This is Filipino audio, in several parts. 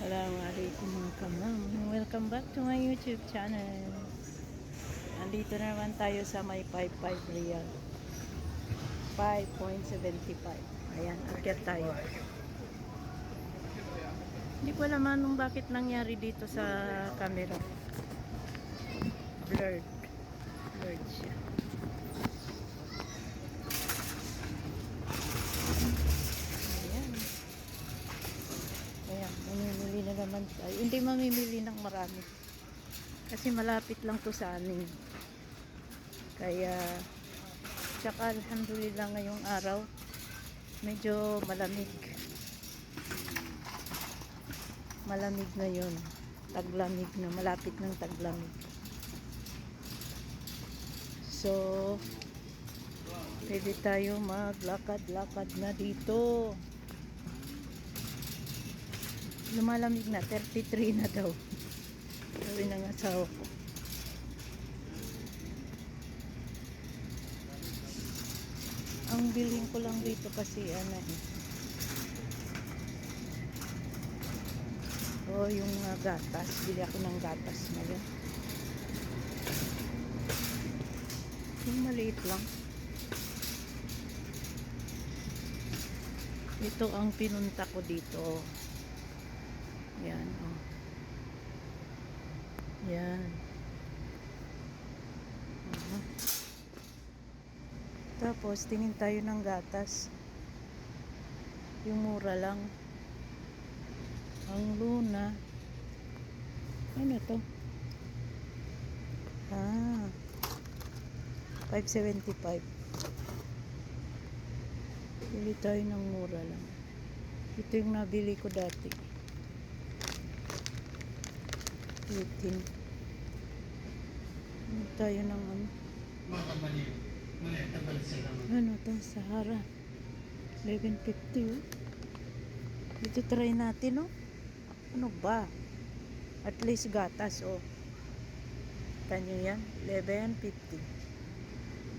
Assalamualaikum mga kamam. Welcome back to my YouTube channel. Andito na naman tayo sa may 55 real. 5.75. Ayan, akyat tayo. Hindi ko alam anong bakit nangyari dito sa camera. Blurred. Blurred siya. Ayan. Ayan, mamimili na naman tayo. Hindi mamimili ng marami. Kasi malapit lang to sa amin. Kaya, tsaka alhamdulillah ngayong araw, medyo malamig. Malamig ngayon. Taglamig na, malapit ng taglamig. So, pwede tayo maglakad-lakad na dito. Lumalamig na, 33 na daw. Sabi ng asawa ko. Ang bilhin ko lang dito kasi yung gatas. Bili ako ng gatas ngayon. Yung maliit lang. Ito ang pinunta ko dito. Yan, oh. Yan. Tapos, tingin tayo ng gatas. Yung mura lang. Ang Luna. Ano to? 5.75. Bili tayo ng mura lang. Ito yung nabili ko dati. 18. Bili tayo ng ano to? Sahara. 11.50 oh. Ito try natin oh. Ano ba? At least gatas oh. Kanyo yan? 11.50.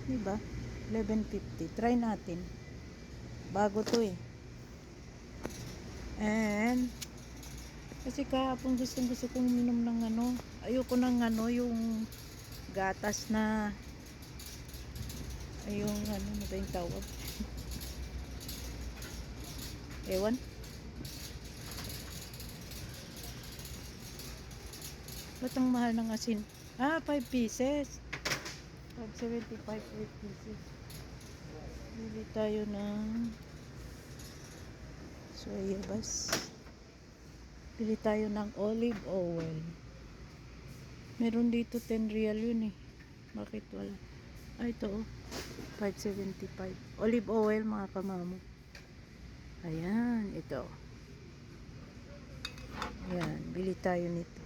Diba? 11.50. Try natin. Bago to eh. And kasi kahapon gusto kong minom ng ayoko ng yung gatas na yung na ba yung tawag? Ewan. Ba't ang mahal ng asin? 5 pieces. 5.75, 8 pieces. Bili tayo ng soyabas. Bili tayo ng olive oil. Meron dito 10 real yun eh. Bakit wala? Ito oh. 5.75. Olive oil mga kamamo. Ayan, ito. Ayan, bili tayo nito.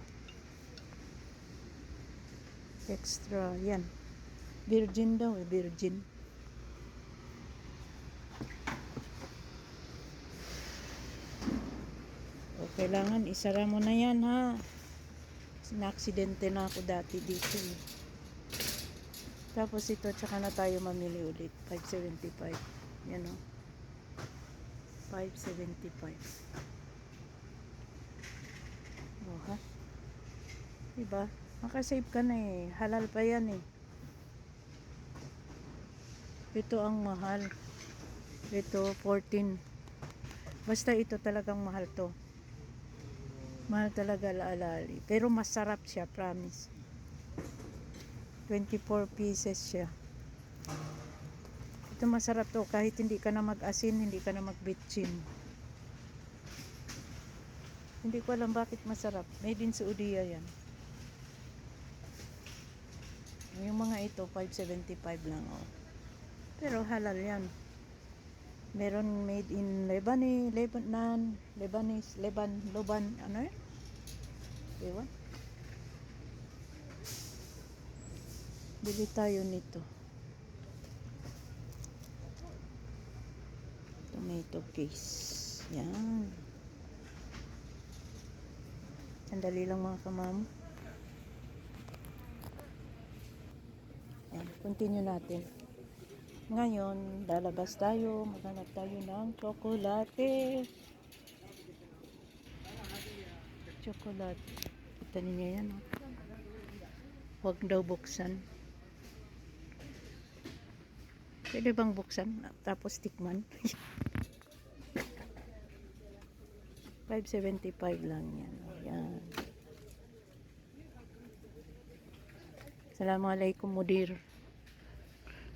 Extra, yan. Virgin daw eh, virgin. O, kailangan isara mo na yan ha. Na-aksidente na ako dati dito eh. Tapos ito, tsaka na tayo mamili ulit. 5.75. Yan o. 5.75. O ha? Diba? Makasave ka na eh. Halal pa yan eh. Ito ang mahal. Ito, 14. Basta ito talagang mahal to. Mahal talaga laalali. Pero masarap siya, promise. 24 pieces siya. Ito masarap to. Kahit hindi ka na mag-asin, hindi ka na mag-bitchin. Hindi ko alam bakit masarap. Made in Saudiya yan. Yung mga ito, 5.75 lang. Oh. Pero halal yan. Meron made in Lebanese, ano yun? Ewan. Bili tayo nito. Tomato paste. Yan. Sandali lang mga kamam. Yan. Continue natin. Ngayon, lalabas tayo. Maghanap tayo ng tsokolate. Chocolate. Kita niyo yan, oh. Huwag daw buksan. Pwede bang buksan? Tapos tikman? 5.75 lang yan. Ayan. Assalamualaikum, Mudir.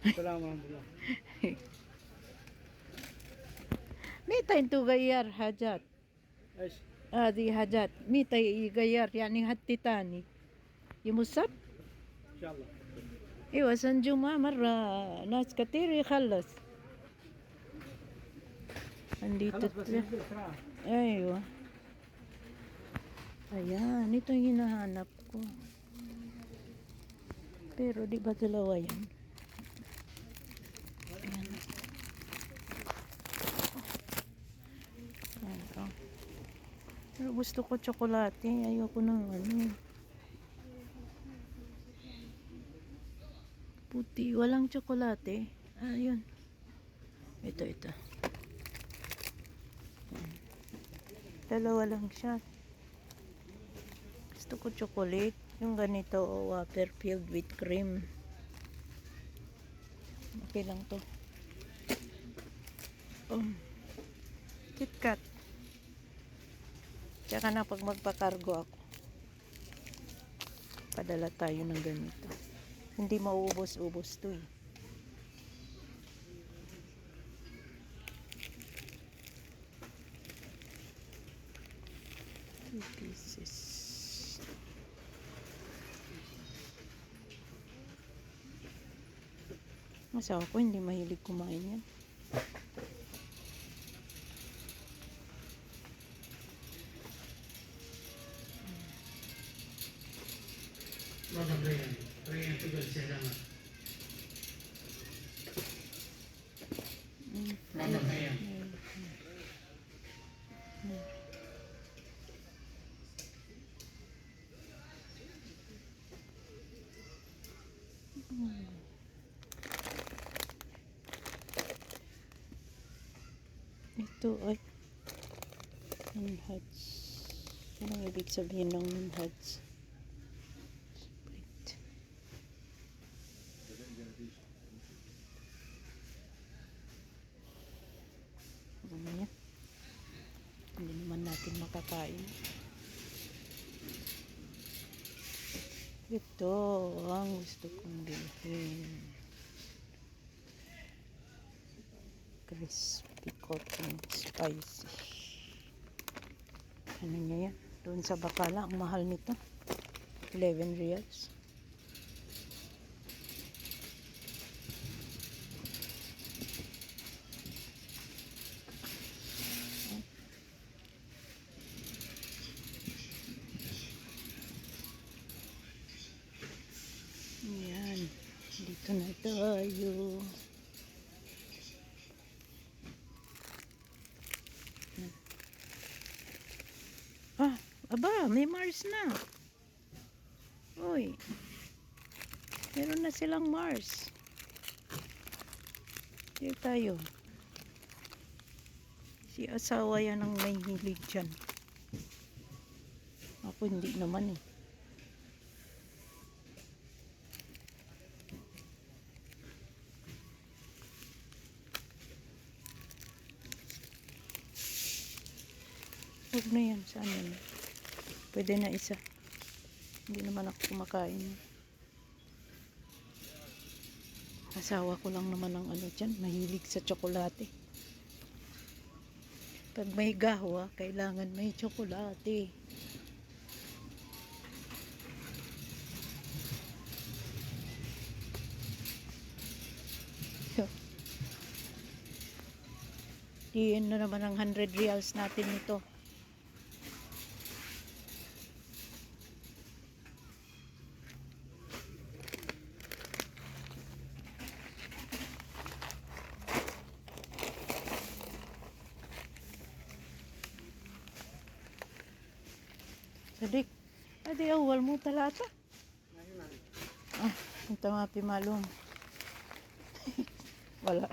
Assalamualaikum. متى انتو غير حاجات ايش؟ هذه حاجات متى يغير يعني حتى تاني يوم السبت ان شاء الله. ايوه عشان جمعة مرة ناس كتير يخلص عندي خلاص بس نزل ساعة. ايوه ayan ito yung hinahanap ko pero di ba dalawa yan ayan ito. Pero gusto ko tsokolate ayoko ng ano puti walang tsokolate ayun ito dalawa lang siya. Gusto ko chocolate. Yung ganito, water filled with cream. Okay lang to. KitKat. Tsaka na pag magpakargo ako. Padala tayo ng ganito. Hindi mauubos-ubos to eh. Pieces. Asawa ko hindi mahilig kumain yan. Ito ay minhaj. Anong ibig sabihin ng minhaj? Split. Ano yan? Hindi naman natin makakain. Ito ang gusto kong bilhin. Crispy cotton spicy. Ano niya yan? Doon sa Bacala, ang mahal nito. 11 reals. Yan. Dito na tayo. Ah, aba, may Mars na. Uy. Meron na silang Mars. Dito tayo. Si asawa yan ang may hilig dyan. Ako hindi naman eh. Huwag na yan. Saan yan? Pwede na isa. Hindi naman ako kumakain. Asawa ko lang naman ang ano dyan. Mahilig sa tsokolate. Pag may gahwa, kailangan may tsokolate. Diyan na naman ang 100 reals natin nito. Sadik, adi awal mo talata. Ah, ito mapi malum. Wala.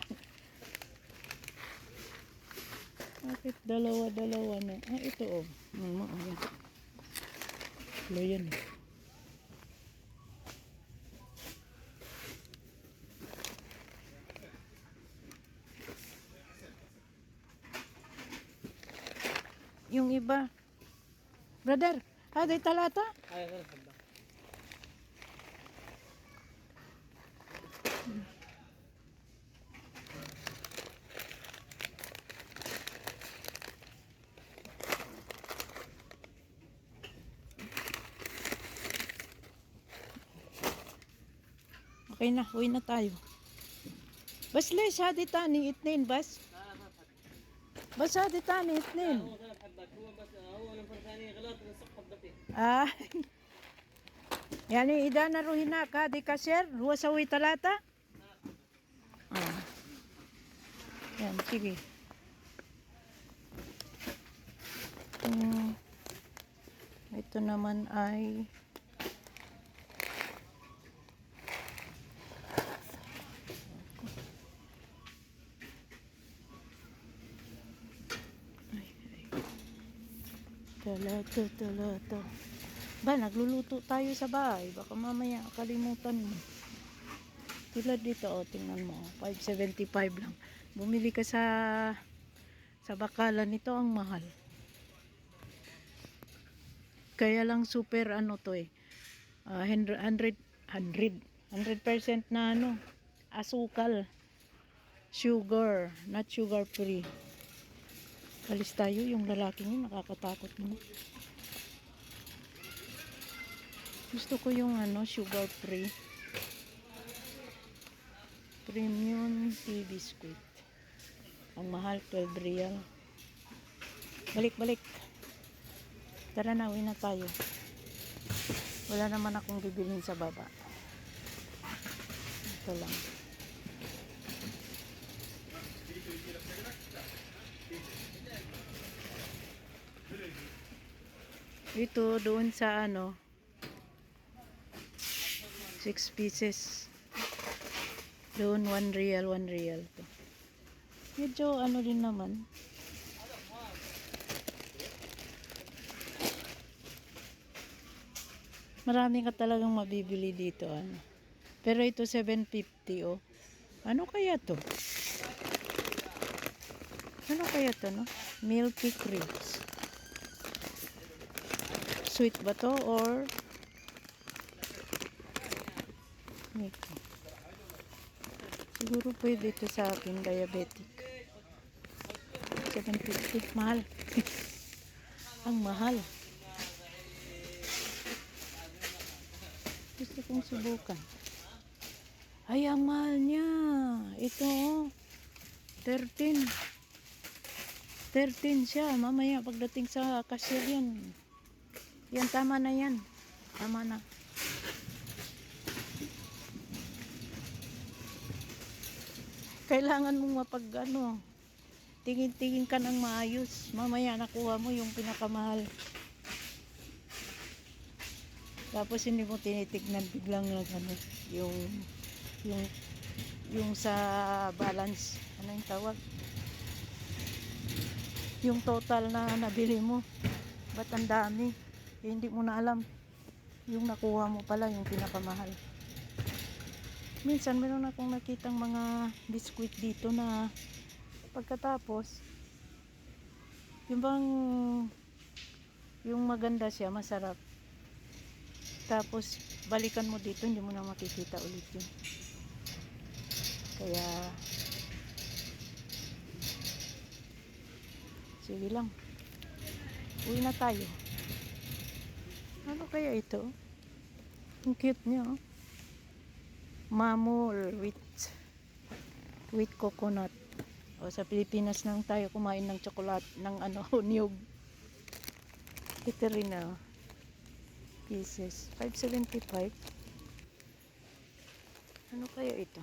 Bakit dalawa-dalawa na? Ah, ito oh. Ayan. Tatlo yan. Yung iba. Brother, di talata? Ay, sir. Okay na, uwi na tayo. Bas ليش هذه تاني اتنين بس بس هذه تاني اتنين هو ثلاث حبات هو بس هو نفر ثاني غلط نسق حبتين. يعني إذا نروح هناك هذه كاشير هو سوي 3 yan, sige. Ito naman ay talata. Ba, nagluluto tayo sa bahay. Baka mamaya kalimutan mo. Tulad dito, tingnan mo. 575 lang. Bumili ka sa bakalan nito, ang mahal. Kaya lang super to 100% na asukal. Sugar, not sugar free. Alis tayo, yung lalaking yun, nakakatakot mo. Gusto ko yung sugar free. Premium tea biscuit. Ang mahal, 12 real. Balik. Tara na, uwi na tayo. Wala naman akong bibilhin sa baba. Ito lang. Ito, doon sa 6 pieces. Doon 1 real to. Medyo din naman. Marami ka talagang mabibili dito Pero ito 750 Ano kaya to? No? Milky Crepes. Sweet ba to or ito? Siguro pwede ito sa akin, diabetic. 750, mahal. Ang mahal. Gusto kong subukan. Ay, ang mahal niya. Ito 13 siya. Mamaya pagdating sa cashier yan. Yan, tama na yan. Tama na. Kailangan mong tingin-tingin ka ng maayos. Mamaya nakuha mo yung pinakamahal. Tapos hindi mo tinitignan biglang yung sa balance. Ano yung tawag? Yung total na nabili mo. Ba't ang dami? Hindi mo na alam. Yung nakuha mo pala yung pinakamahal. Minsan meron akong nakitang mga biskuit dito na pagkatapos yung maganda siya, masarap. Tapos balikan mo dito, hindi mo na makikita ulit yun. Kaya sige lang. Uwi na tayo. Ano kaya ito? Ang cute niya Mamul with coconut. Sa Pilipinas nang tayo kumain ng chocolate ng niyog. Ito rin pieces 575. Ano kaya ito?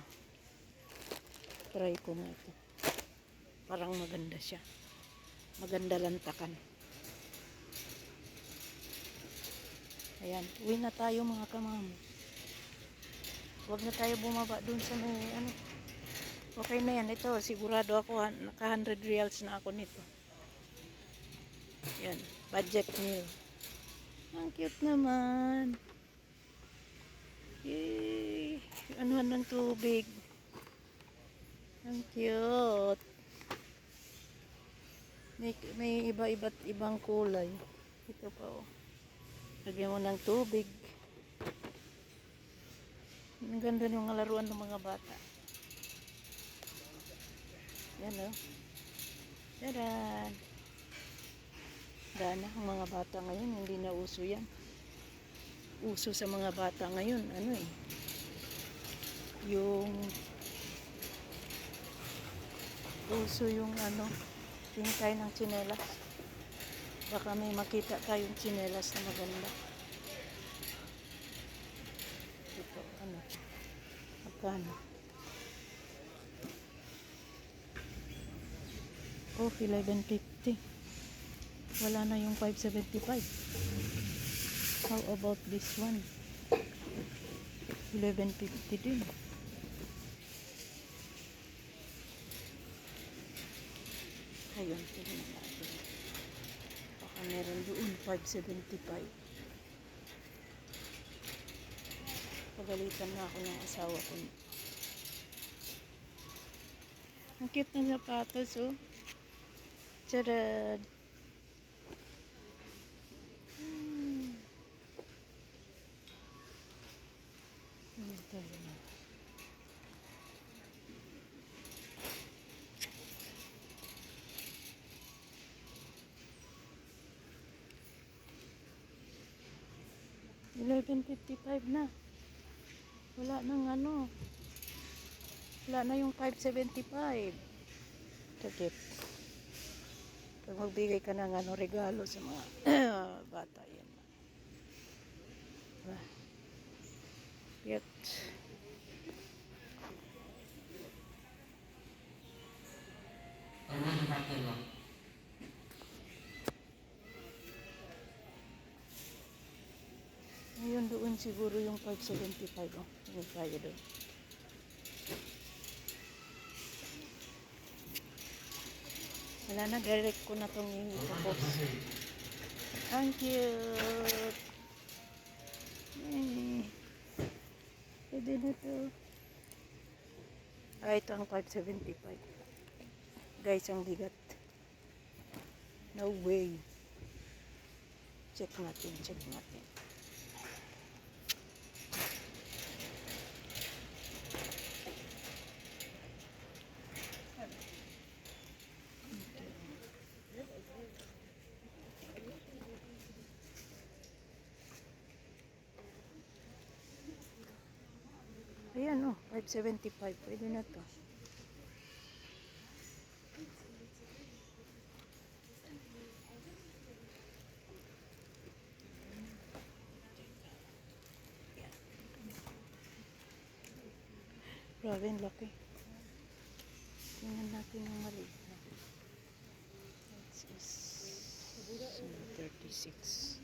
Try ko nga ito. Parang maganda siya. Maganda lantakan. Ayan, uwi na tayo mga kamamo. Huwag na tayo bumaba dun sa may Okay na yan. Ito, sigurado ako naka 100 reals na ako nito. Yan, budget meal. Ang cute naman. Yay! Anuhan ng tubig. Ang cute. May iba-iba't ibang kulay. Ito pa oh. Lagyan mo ng tubig. Ang ganda ng mga laruan ng mga bata. Yan oh. Tadan! Dana, ang mga bata ngayon, hindi na uso yan. Uso sa mga bata ngayon, ano eh. Uso yung ano, tingin tayo ng tsinelas. Baka may makita tayong tsinelas na maganda. Ito, ano, magkano? Oh, 11.50. Wala na yung 5.75. How about this one? 11.50 din. Ayun, tignan natin. Baka meron doon 5.75. Pagalitan na ako ng asawa ko. Ang cute ng sapatos, oh. Charad! Ito na. $11.55 na. Wala nang ano. Wala na yung 5.75. Takip. Pag magbigay ka ng ano, regalo sa mga bata, yan. Yet. Ngayon doon siguro yung 5.75. Oh, tingin tayo doon. Wala na, direct ko na itong i-post. Ang cute! Pwede na ito. Ito ang 5.75. Guys, ang bigat. No way. Check natin, check natin. Ayan oh, 5.75. Pwede na to. Grabe, ang laki. Tingnan natin yung maliit na. This is 36.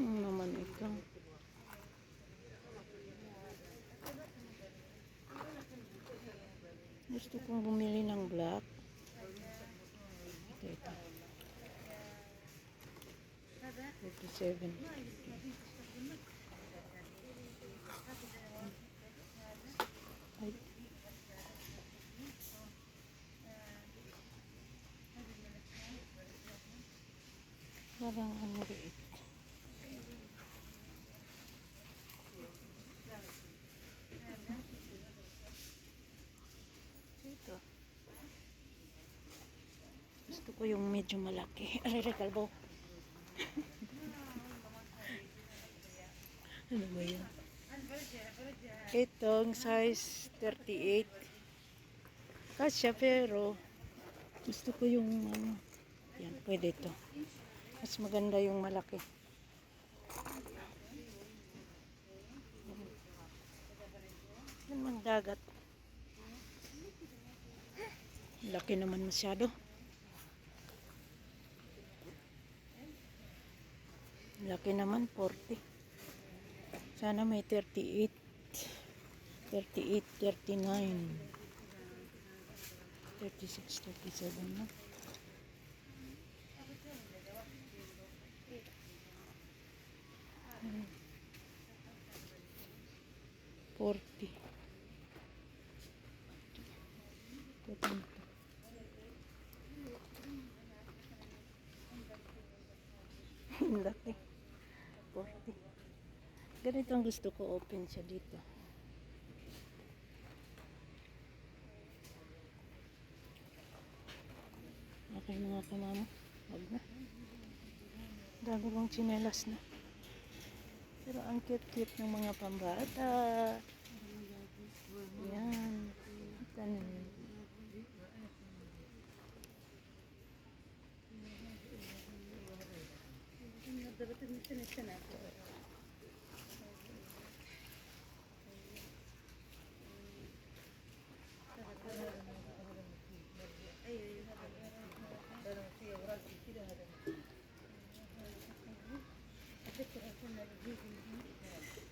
Naman ito. Gusto kong bumili ng black. Ito. 57. Ay. Parang ano rin. Ito. Gusto ko yung medyo malaki. Aray, kalbo. Ano ba yun? Itong size 38. Kasya pero gusto ko yung ano. Yan, pwede ito. Mas maganda yung malaki. Yan mang dagat. Laki naman masyado. Laki naman, 40. Sana may 38. 38, 39. 36, 37 na. Hmm. 40. Pupunta. Laki. 40. Ganito ang gusto ko, open siya dito. Okay na nga mama. Huwag na. Dami kong tsinelas na. Pero ang cute-cute ng mga pambata. Yan. Tanin.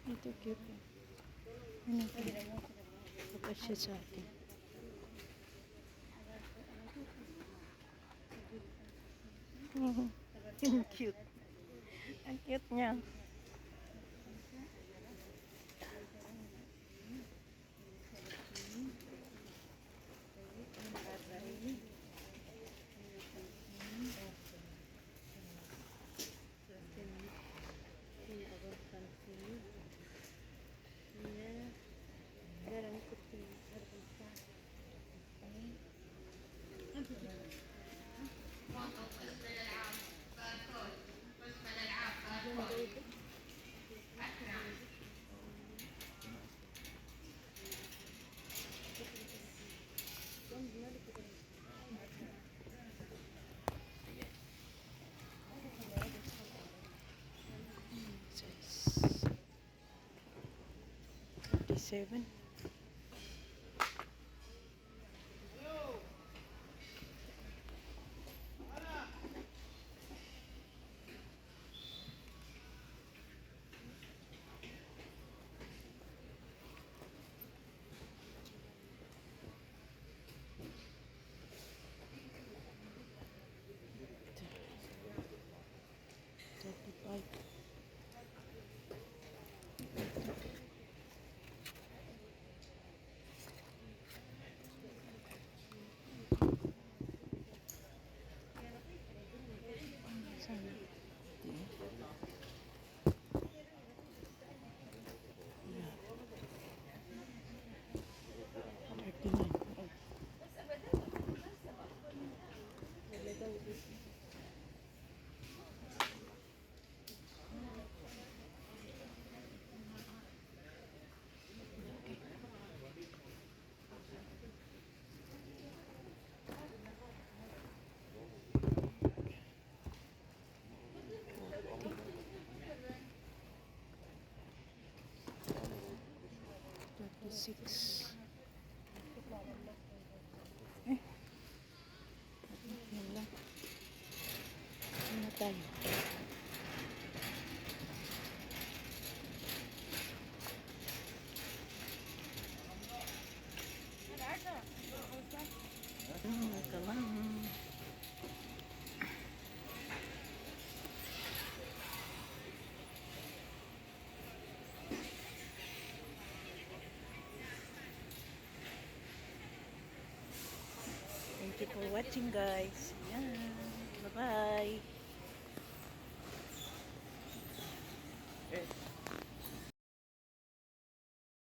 Ito cute. Ano ito? Kapag siya sa akin. Ang cute. Ang cute niya. Size 37. Six. Yan lang. Ano tayo? Ito lang. Thank you for watching guys. Yan. Bye-bye.